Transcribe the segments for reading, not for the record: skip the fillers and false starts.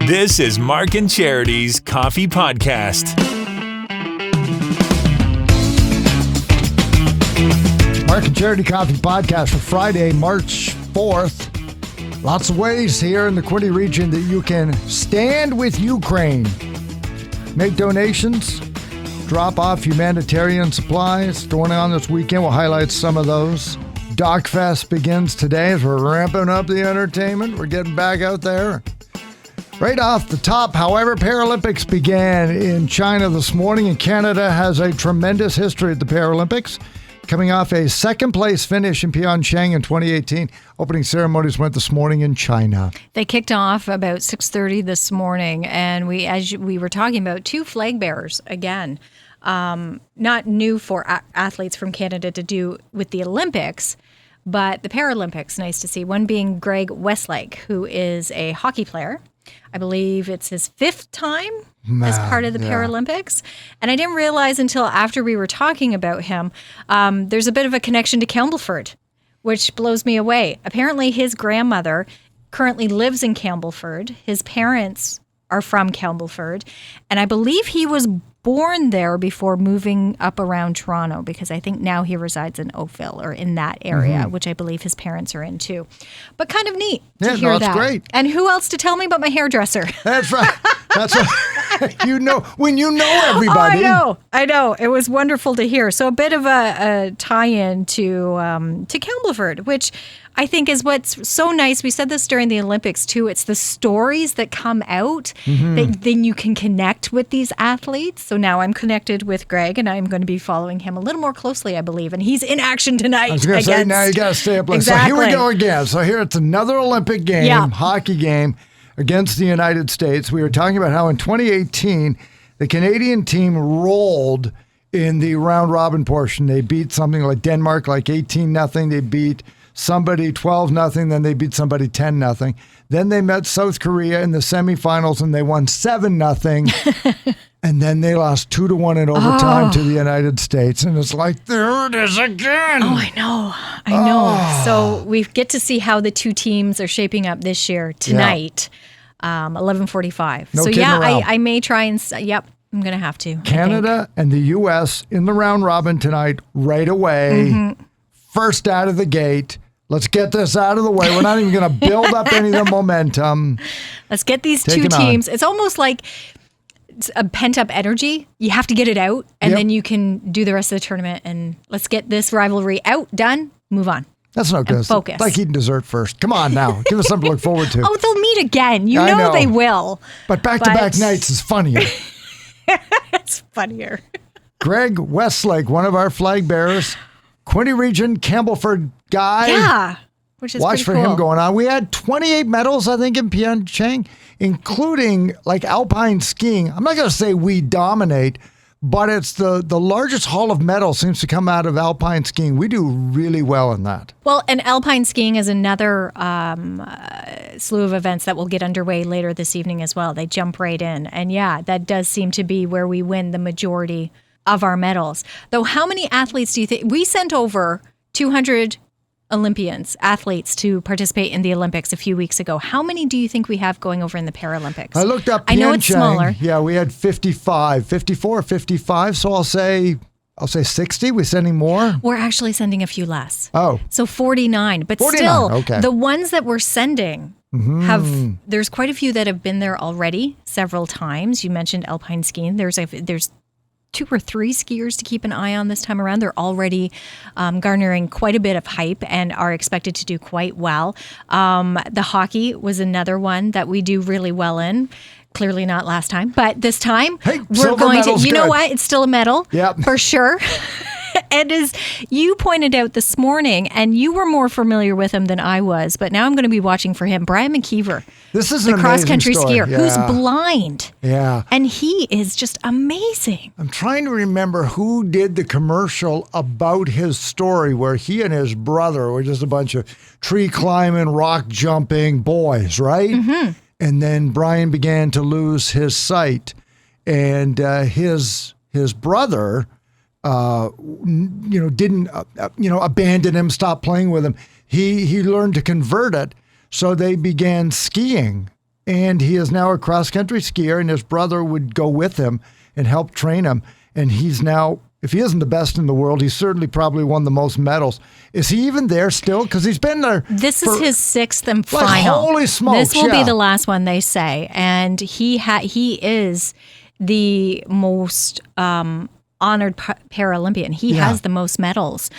This is Mark and Charity's Coffee Podcast. Mark and Charity Coffee Podcast for Friday, March 4th. Lots of ways here in the Quinte region that you can stand with Ukraine. Make donations, drop off humanitarian supplies. Going on this weekend, we'll highlight some of those. DocFest begins today as we're ramping up the entertainment. We're getting back out there. Right off the top, however, Paralympics began in China this morning, and Canada has a tremendous history at the Paralympics, coming off a second-place finish in Pyeongchang in 2018. Opening ceremonies went this morning in China. They kicked off about 6:30 this morning, and as we were talking about, two flag bearers again. Not new for athletes from Canada to do with the Olympics, but the Paralympics, nice to see. One being Greg Westlake, who is a hockey player. I believe it's his fifth time as part of the Paralympics. And I didn't realize until after we were talking about him, there's a bit of a connection to Campbellford, which blows me away. Apparently his grandmother currently lives in Campbellford. His parents are from Campbellford. And I believe he was born there before moving up around Toronto, because I think now he resides in Oakville or in that area, which I believe his parents are in too. But kind of neat to hear that. That's great. And who else to tell me but my hairdresser? That's right. That's what, you know, when you know everybody. I know. It was wonderful to hear. So a bit of a tie-in to Campbellford, which I think is what's so nice. We said this during the Olympics too. It's the stories that come out that then you can connect with these athletes. So now I'm connected with Greg, and I'm going to be following him a little more closely, I believe. And he's in action tonight. I was going to say, now you got to stay up late. Exactly. So here we go again. So here it's another Olympic game, hockey game against the United States. We were talking about how in 2018, the Canadian team rolled in the round robin portion. They beat something like Denmark, like 18-0. They beat somebody 12-0, then they beat somebody 10-0. Then they met South Korea in the semifinals and they won 7-0. And then they lost 2-1 in overtime to the United States. And it's like, there it is again. Oh, I know. So we get to see how the two teams are shaping up this year tonight, 11:45. No so kidding around. I may try and, I'm going to have to. Canada and the U.S. in the round robin tonight right away. First out of the gate. Let's get this out of the way. We're not even going to build up any of the momentum. Let's get these two teams. It's almost like a pent-up energy. You have to get it out, and then you can do the rest of the tournament. And let's get this rivalry out, done, move on. That's no good. Focus. Like eating dessert first. Come on now. Give us something to look forward to. Oh, they'll meet again. You know they will. But back-to-back nights is funnier. It's funnier. Greg Westlake, one of our flag bearers, Quinte region, Campbellford guy. Yeah, which is watch for pretty cool. him going on. We had 28 medals, I think, in Pyeongchang, including like Alpine Skiing. I'm not going to say we dominate, but it's the largest haul of medals seems to come out of Alpine Skiing. We do really well in that. Well, and Alpine Skiing is another slew of events that will get underway later this evening as well. They jump right in. And that does seem to be where we win the majority of our medals. Though how many athletes do you think? We sent over 200 Olympians, athletes, to participate in the Olympics a few weeks ago. How many do you think we have going over in the Paralympics? I looked up Pyeongchang. I know it's smaller. Yeah, we had 54, 55. So I'll say 60. We're sending more? We're actually sending a few less. Oh. So 49. But 49, still, okay. The ones that we're sending there's quite a few that have been there already several times. You mentioned Alpine Skiing. There's 2 or 3 skiers to keep an eye on this time around. They're already garnering quite a bit of hype and are expected to do quite well. The hockey was another one that we do really well in. Clearly not last time, but this time we're going to, you know what? It's still a medal for sure. And as you pointed out this morning, and you were more familiar with him than I was, but now I'm going to be watching for him, Brian Mckeever. This is the an cross-country skier who's blind. Yeah. And he is just amazing. I'm trying to remember who did the commercial about his story where he and his brother were just a bunch of tree climbing, rock jumping boys, right? And then Brian began to lose his sight, and his brother didn't abandon him, stop playing with him. He learned to convert it. So they began skiing And he is now a cross-country skier, and his brother would go with him and help train him. And he's now, if he isn't the best in the world, he's certainly probably won the most medals. Is he even there still? Because he's been there. This is his sixth and final. Holy smokes! This will be the last one, they say. And he is the most honored Paralympian. He has the most medals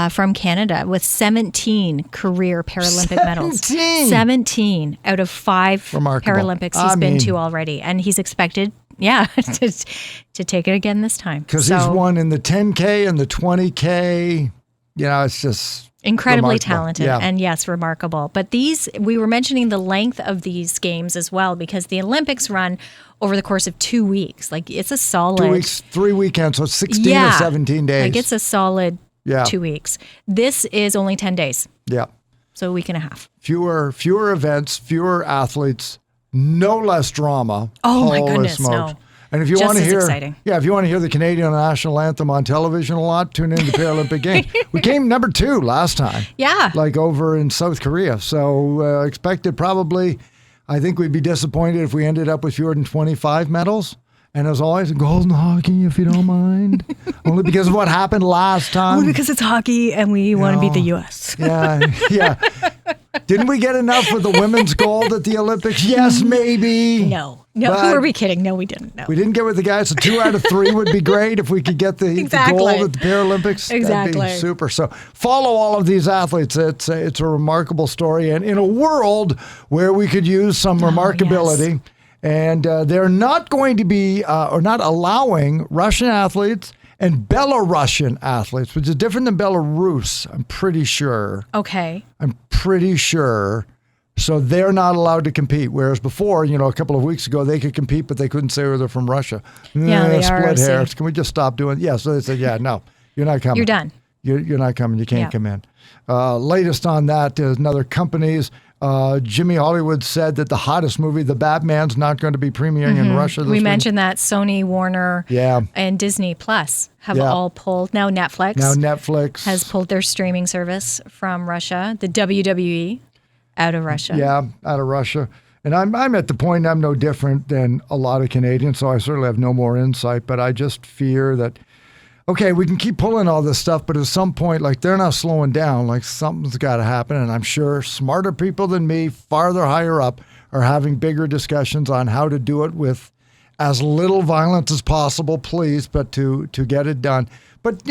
from Canada with 17 career Paralympic medals. 17 out of 5 Remarkable. Paralympics he's been to already. And he's expected, to take it again this time. Because he's won in the 10K and the 20K. It's just incredibly remarkable. talented and yes, remarkable. But we were mentioning the length of these games as well, because the Olympics run over the course of 2 weeks. Like it's a solid 2 weeks, 3 weekends, so 16 or 17 days. Like it's a solid 2 weeks. This is only 10 days. Yeah. So a week and a half. Fewer events, fewer athletes, no less drama. Oh my goodness, smokes. no. And if you want to hear, exciting. if you want to hear the Canadian national anthem on television a lot, tune in to Paralympic Games. We came number 2 last time. Yeah. Like over in South Korea. So expected probably, I think we'd be disappointed if we ended up with fewer than 25 medals. And as always, gold in hockey, if you don't mind. Only because of what happened last time. Only because it's hockey and we want to beat the U.S. Yeah. Didn't we get enough with the women's gold at the Olympics? Yes, maybe. No, who are we kidding? No, we didn't. No. We didn't get with the guys. So 2 out of 3 would be great if we could get the gold at the Paralympics. Exactly. That'd be super. So follow all of these athletes. It's a remarkable story. And in a world where we could use some remarkability, yes. And they're not going to be, or not allowing Russian athletes and Belarusian athletes, which is different than Belarus, I'm pretty sure. Okay. I'm pretty sure. So they're not allowed to compete. Whereas before, a couple of weeks ago, they could compete, but they couldn't say whether they're from Russia. Yeah, they are. Split hairs. Can we just stop doing it? Yeah, so they said, no, you're not coming. You're done. You're not coming. You can't come in. Latest on that is another companies. Jimmy Hollywood said that the hottest movie, The Batman's, not going to be premiering in Russia this week. We mentioned that Sony, Warner, and Disney Plus have all pulled. Now Netflix has pulled their streaming service from Russia. The WWE out of Russia. Yeah, out of Russia. And I'm at the point I'm no different than a lot of Canadians, so I certainly have no more insight. But I just fear that, okay, we can keep pulling all this stuff, but at some point, like, they're not slowing down. Like, something's got to happen. And I'm sure smarter people than me, farther higher up, are having bigger discussions on how to do it with as little violence as possible, please, but to get it done. But,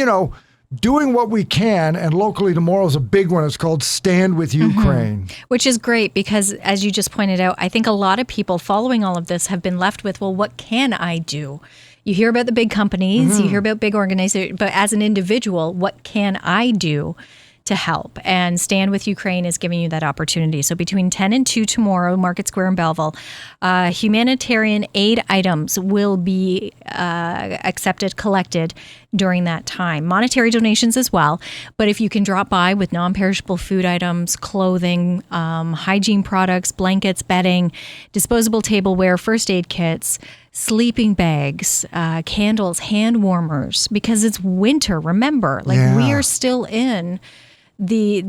doing what we can, and locally tomorrow is a big one. It's called Stand With Ukraine. Which is great because, as you just pointed out, I think a lot of people following all of this have been left with, well, what can I do? You hear about the big companies, you hear about big organizations, but as an individual, what can I do to help? And Stand With Ukraine is giving you that opportunity. So between 10 and 2 tomorrow, Market Square in Belleville, humanitarian aid items will be collected during that time. Monetary donations as well. But if you can drop by with non-perishable food items, clothing, hygiene products, blankets, bedding, disposable tableware, first aid kits, sleeping bags, candles, hand warmers, because it's winter. Remember, we are still in the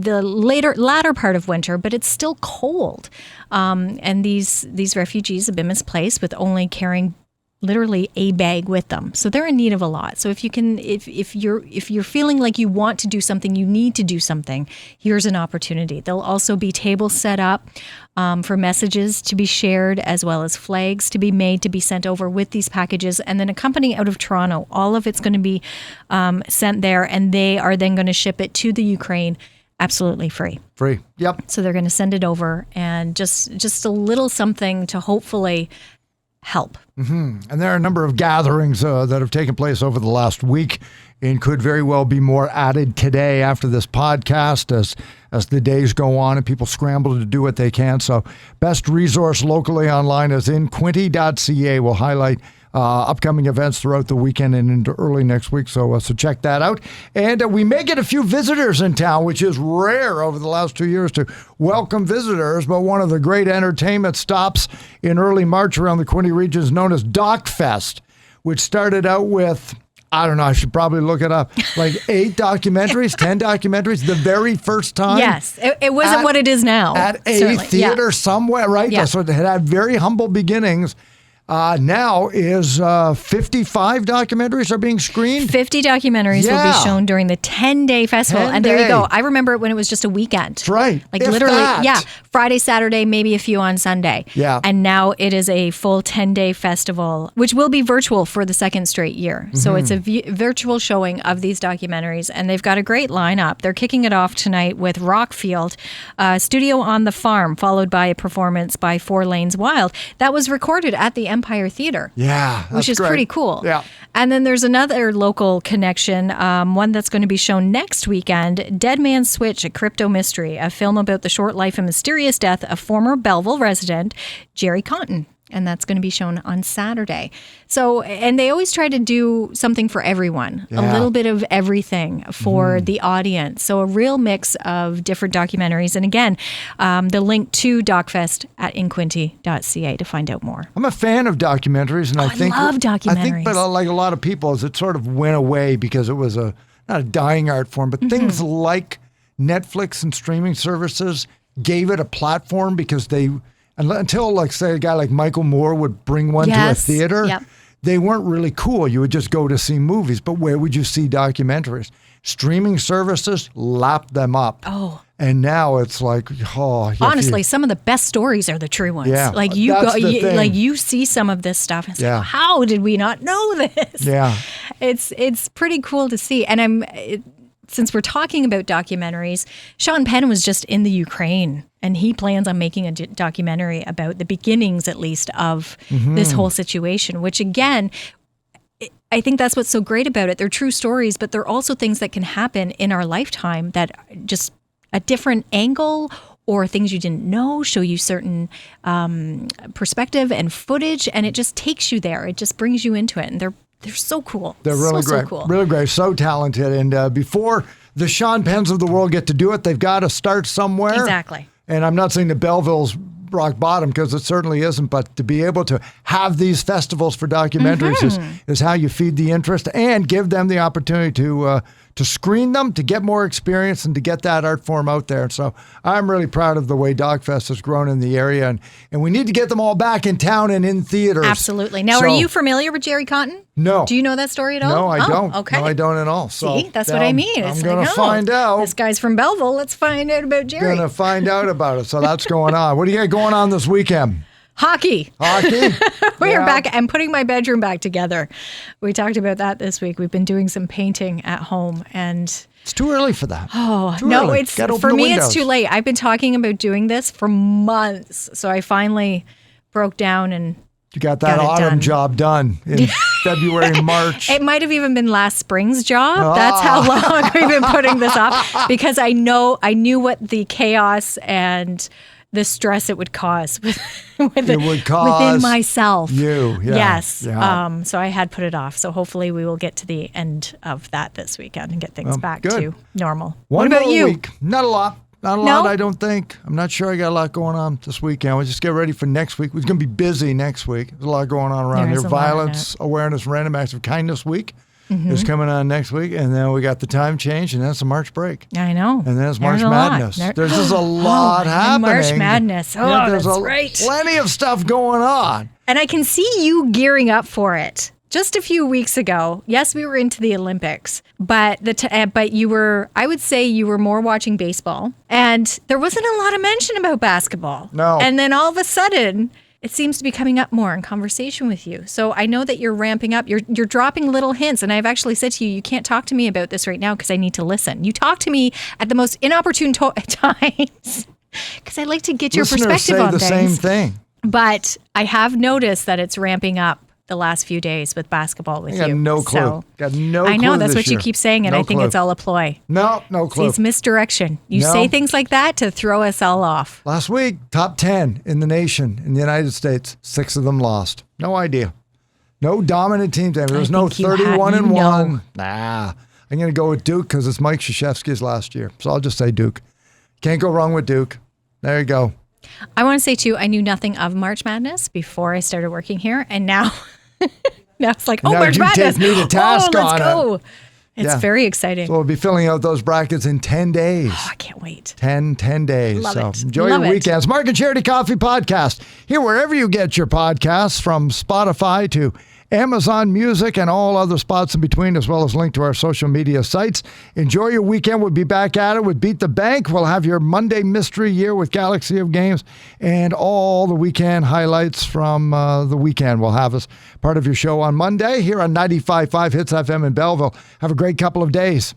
latter part of winter, but it's still cold. And these refugees have been misplaced with only carrying literally a bag with them. So they're in need of a lot. So if you can, if you're feeling like you want to do something, you need to do something, here's an opportunity. There'll also be tables set up for messages to be shared, as well as flags to be made to be sent over with these packages. And then a company out of Toronto, all of it's going to be sent there, and they are then going to ship it to the Ukraine absolutely free. Free. Yep. So they're going to send it over, and just a little something to hopefully help. And there are a number of gatherings that have taken place over the last week, and could very well be more added today after this podcast as the days go on and people scramble to do what they can. So best resource locally online is in quinty.ca. We'll highlight upcoming events throughout the weekend and into early next week. So check that out. And we may get a few visitors in town, which is rare over the last 2 years to welcome visitors. But one of the great entertainment stops in early March around the Quinte region is known as Doc Fest, which started out with I don't know. I should probably look it up. Like 8 documentaries, 10 documentaries, the very first time. Yes. It wasn't what it is now. At a certainly. theater somewhere, right? Yeah. So it had very humble beginnings. Now is 55 documentaries are being screened. 50 documentaries will be shown during the 10-day festival. 10 and there you go. day. I remember it when it was just a weekend. That's right. Like If literally, that. Friday, Saturday, maybe a few on Sunday. Yeah. And now it is a full 10-day festival, which will be virtual for the second straight year. So it's a virtual showing of these documentaries, and they've got a great lineup. They're kicking it off tonight with Rockfield, Studio on the Farm, followed by a performance by Four Lanes Wild. That was recorded at the Empire Theater. Yeah, which is great. pretty cool. Yeah. And then there's another local connection, one that's going to be shown next weekend, Dead Man's Switch, a crypto mystery, a film about the short life and mysterious death of former Belleville resident Jerry Cotton. And that's going to be shown on Saturday. So, and they always try to do something for everyone, a little bit of everything for the audience. So a real mix of different documentaries. And again, the link to DocFest at inquinty.ca to find out more. I'm a fan of documentaries, and I think love documentaries. I think, but like a lot of people, is it sort of went away because it was not a dying art form, but things like Netflix and streaming services gave it a platform because until like say a guy like Michael Moore would bring one to a theater, they weren't really cool. You would just go to see movies, but where would you see documentaries? Streaming services lapped them up. Oh. And now it's like, honestly, some of the best stories are the true ones. Yeah, like you that's go, the thing. like you see some of this stuff. And it's like, how did we not know this? Yeah, it's pretty cool to see. And since we're talking about documentaries, Sean Penn was just in the Ukraine, and he plans on making a documentary about the beginnings, at least, of this whole situation. Which again, I think that's what's so great about it. They're true stories, but they're also things that can happen in our lifetime that just a different angle or things you didn't know, show you certain perspective and footage, and it just takes you there. It just brings you into it, and they're so cool. They're really great. So cool. Really great. So talented. And before the Sean Penns of the world get to do it, they've got to start somewhere. Exactly. And I'm not saying that Belleville's rock bottom, because it certainly isn't, but to be able to have these festivals for documentaries is how you feed the interest and give them the opportunity to screen them, to get more experience, and to get that art form out there. So I'm really proud of the way DocFest has grown in the area, and we need to get them all back in town and in theaters. Absolutely. Now, are you familiar with Jerry Cotton? No. Do you know that story at all? No, I don't. Okay. No, I don't at all. So see, that's what I mean. I'm going to find out. This guy's from Belleville. Let's find out about Jerry. Going to find out about it. So that's going on. What do you got going on this weekend? Hockey. We are back. I'm putting my bedroom back together. We talked about that this week. We've been doing some painting at home, and it's too early for that. Oh, too no, early. It's for me, it's too late. I've been talking about doing this for months. So I finally broke down and you got that autumn job done in February, March. It might have even been last spring's job. That's how long we've been putting this off, because I knew what the chaos and the stress it would cause within myself. Yes. Yeah. So I had put it off. So hopefully we will get to the end of that this weekend and get things back to normal. What about you? Week. Not a lot. Not a lot, I don't think. I'm not sure I got a lot going on this weekend. We'll just get ready for next week. We're going to be busy next week. There's a lot going on around here. Violence Awareness Random Acts of Kindness Week is coming on next week. And then we got the time change, and then it's a March break. I know. And then it's March Madness. There's just a lot happening. March Madness. Oh, there's that's right. Plenty of stuff going on. And I can see you gearing up for it. Just a few weeks ago, yes, we were into the Olympics, but you were, I would say you were more watching baseball, and there wasn't a lot of mention about basketball. No. And then all of a sudden, it seems to be coming up more in conversation with you. So I know that you're ramping up. You're dropping little hints, and I've actually said to you, you can't talk to me about this right now because I need to listen. You talk to me at the most inopportune times because I like to get your perspective on things. Listeners say the same thing. But I have noticed that it's ramping up the last few days with basketball with you. Got no clue. So, got no clue. I know that's this what you year. keep saying, and I think it's all a ploy. No clue. See, it's misdirection. You say things like that to throw us all off. Last week, top 10 in the nation, in the United States, 6 of them lost. No idea. No dominant teams. There was no 31-1. Nah. I'm going to go with Duke because it's Mike Krzyzewski's last year. So I'll just say Duke. Can't go wrong with Duke. There you go. I want to say, too, I knew nothing of March Madness before I started working here, and now Now it's like, Now March you Madness. take me to task let's on go. it. It's Yeah. very exciting. So we'll be filling out those brackets in 10 days. I can't wait. 10 days. Love so it. enjoy Love your it. weekends. Mark and Charity Coffee Podcast. Here wherever you get your podcasts, from Spotify to Amazon Music and all other spots in between, as well as link to our social media sites. Enjoy your weekend. We'll be back at it with Beat the Bank. We'll have your Monday Mystery Year with Galaxy of Games and all the weekend highlights from the weekend. We'll have as part of your show on Monday here on 95.5 Hits FM in Belleville. Have a great couple of days.